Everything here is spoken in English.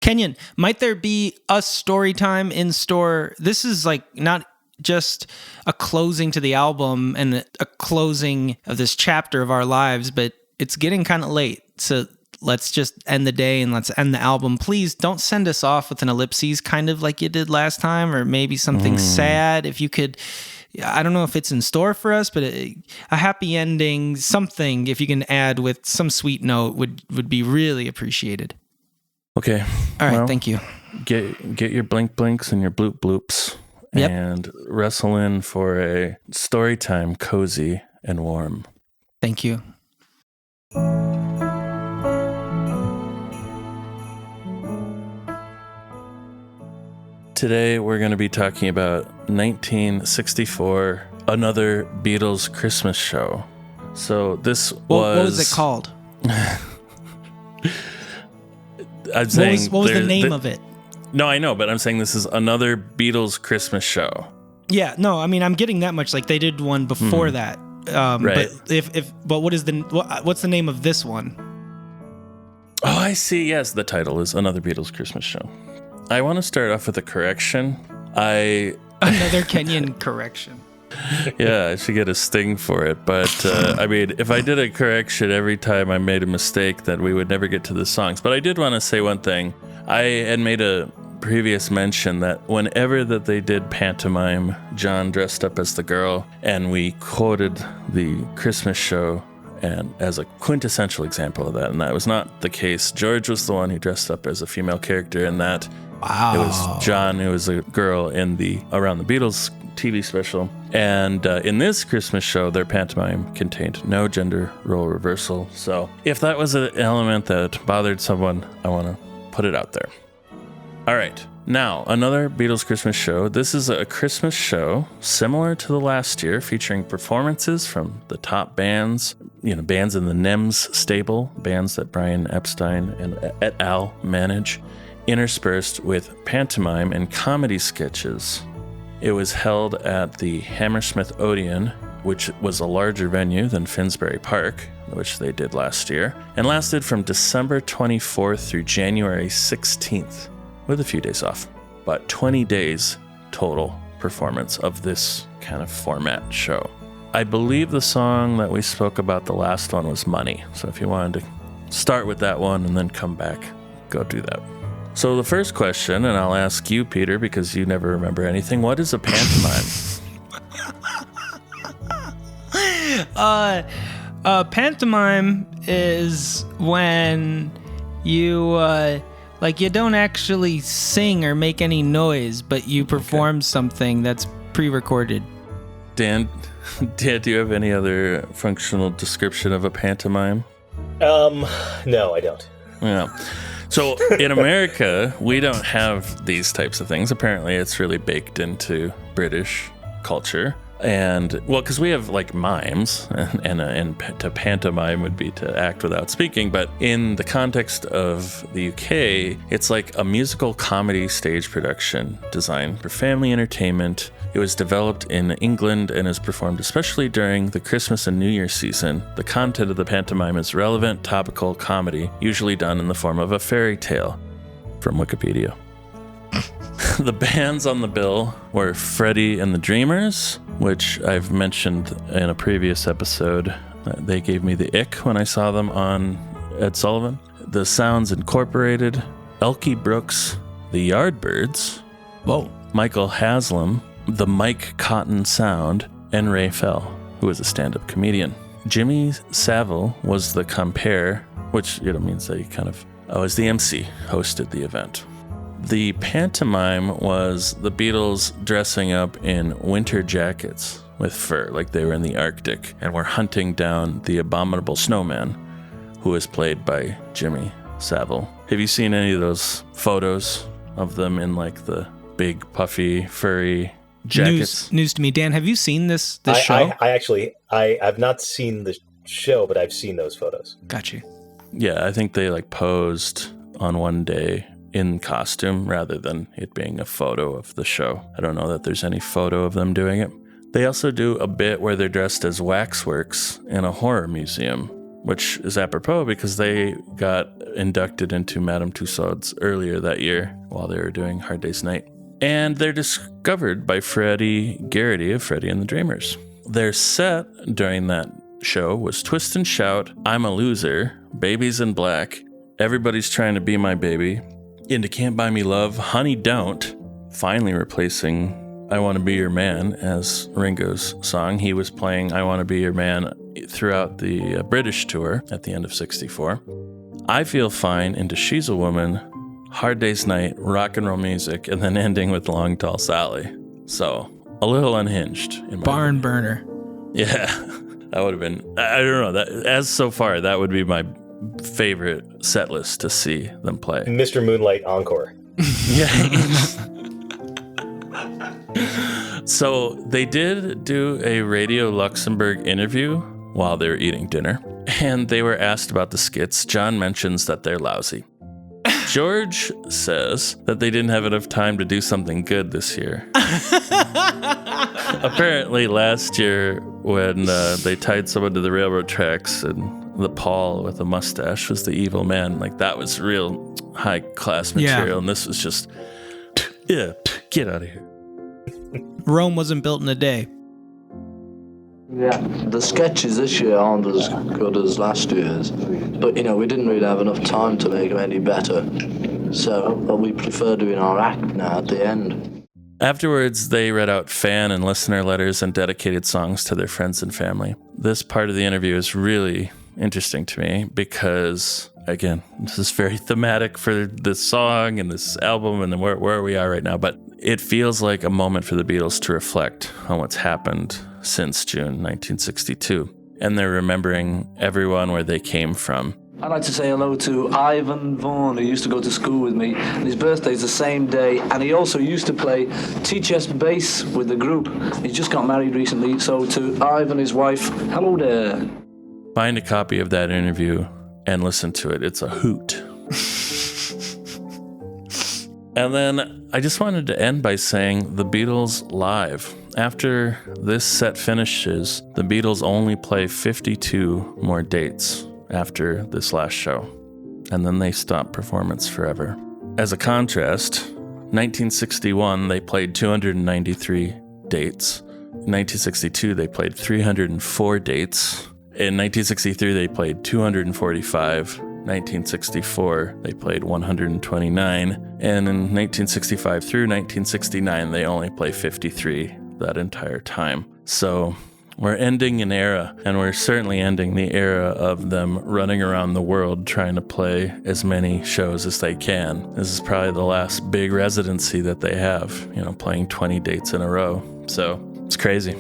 Kenyon, might there be a story time in store? This is like not just a closing to the album and a closing of this chapter of our lives, but it's getting kind of late. So let's just end the day and let's end the album. Please don't send us off with an ellipses, kind of like you did last time, or maybe something sad. If you could, I don't know if it's in store for us, but a happy ending, something, if you can add with some sweet note would be really appreciated. Okay. All right. Thank you. Get your blink blinks and your bloop bloops. Yep. And wrestle in for a story time, cozy and warm. Thank you. Today we're going to be talking about 1964, Another Beatles Christmas Show. So this was... What was it called? I'm saying... What was the name of it? No, I know, but I'm saying this is Another Beatles Christmas Show. Yeah, no, I mean, I'm getting that much. Like, they did one before that. Right. But what's the name of this one? Oh, I see. Yes, the title is Another Beatles Christmas Show. I want to start off with a correction. Another Kenyon correction. Yeah, I should get a sting for it. But, I mean, if I did a correction every time I made a mistake, then we would never get to the songs. But I did want to say one thing. I had made a previous mention that whenever that they did Pantomime, John dressed up as the girl, and we quoted the Christmas Show and as a quintessential example of that, and that was not the case. George was the one who dressed up as a female character in that. Wow. It was John who was a girl in the Around the Beatles TV special. And in this Christmas show, their pantomime contained no gender role reversal. So if that was an element that bothered someone, I want to put it out there. All right. Now, Another Beatles Christmas Show. This is a Christmas show similar to the last year, featuring performances from the top bands, bands in the NEMS stable, bands that Brian Epstein and et al. Manage, interspersed with pantomime and comedy sketches. It was held at the Hammersmith Odeon, which was a larger venue than Finsbury Park, which they did last year, and lasted from December 24th through January 16th. With a few days off, but 20 days total performance of this kind of format show. I believe the song that we spoke about the last one was Money. So if you wanted to start with that one and then come back, go do that. So the first question, and I'll ask you, Peter, because you never remember anything. What is a pantomime? Pantomime is when you... you don't actually sing or make any noise, but you perform something that's pre-recorded. Dan, do you have any other functional description of a pantomime? No, I don't. Yeah. So in America, we don't have these types of things. Apparently, it's really baked into British culture. And, because we have, mimes, and to pantomime would be to act without speaking, but in the context of the UK, it's like a musical comedy stage production designed for family entertainment. It was developed in England and is performed especially during the Christmas and New Year season. The content of the pantomime is relevant, topical comedy, usually done in the form of a fairy tale. From Wikipedia. The bands on the bill were Freddie and the Dreamers, which I've mentioned in a previous episode. They gave me the ick when I saw them on Ed Sullivan. The Sounds Incorporated, Elkie Brooks, the Yardbirds, Michael Haslam, the Mike Cotton Sound, and Ray Fell, who was a stand-up comedian. Jimmy Savile was the compere, which means that he as the MC, hosted the event. The pantomime was the Beatles dressing up in winter jackets with fur, like they were in the Arctic, and were hunting down the abominable Snowman, who was played by Jimmy Savile. Have you seen any of those photos of them in the big, puffy, furry jackets? News to me. Dan, have you seen this show? I've not seen the show, but I've seen those photos. Got you. Yeah, I think they posed on one day in costume rather than it being a photo of the show. I don't know that there's any photo of them doing it. They also do a bit where they're dressed as waxworks in a horror museum, which is apropos because they got inducted into Madame Tussauds earlier that year while they were doing Hard Day's Night. And they're discovered by Freddie Garrity of Freddie and the Dreamers. Their set during that show was Twist and Shout, I'm a Loser, Babies in Black, Everybody's Trying to Be My Baby, Into Can't Buy Me Love, Honey Don't, finally replacing I Want to Be Your Man as Ringo's song. He was playing I Want to Be Your Man throughout the British tour at the end of 64. I Feel Fine, Into She's a Woman, Hard Day's Night, Rock and Roll Music, and then ending with Long Tall Sally. So, a little unhinged. In my Barn burner. Yeah, that would have been, I don't know, that as so far, that would be my favorite set list to see them play. Mr. Moonlight Encore. Yeah. So they did do a Radio Luxembourg interview while they were eating dinner, and they were asked about the skits. John mentions that they're lousy. George says that they didn't have enough time to do something good this year. Apparently last year when they tied someone to the railroad tracks and the Paul with a mustache was the evil man, like that was real high class material, and this was just, get out of here. Rome wasn't built in a day. Yeah, the sketches this year aren't as good as last year's, but we didn't really have enough time to make them any better, so we prefer doing our act now at the end. Afterwards, they read out fan and listener letters and dedicated songs to their friends and family. This part of the interview is really interesting to me because, again, this is very thematic for this song and this album and where we are right now, but it feels like a moment for the Beatles to reflect on what's happened since June 1962. And they're remembering everyone where they came from. I'd like to say hello to Ivan Vaughan, who used to go to school with me, and his birthday's the same day, and he also used to play teach-us bass with the group. He just got married recently, so to Ivan, his wife, hello there. Find a copy of that interview and listen to it. It's a hoot. And then I just wanted to end by saying the Beatles live. After this set finishes, the Beatles only play 52 more dates after this last show, and then they stop performance forever. As a contrast, 1961, they played 293 dates. In 1962, they played 304 dates. In 1963, they played 245. 1964, they played 129. And in 1965 through 1969, they only play 53 that entire time. So we're ending an era, and we're certainly ending the era of them running around the world trying to play as many shows as they can. This is probably the last big residency that they have, playing 20 dates in a row. So it's crazy.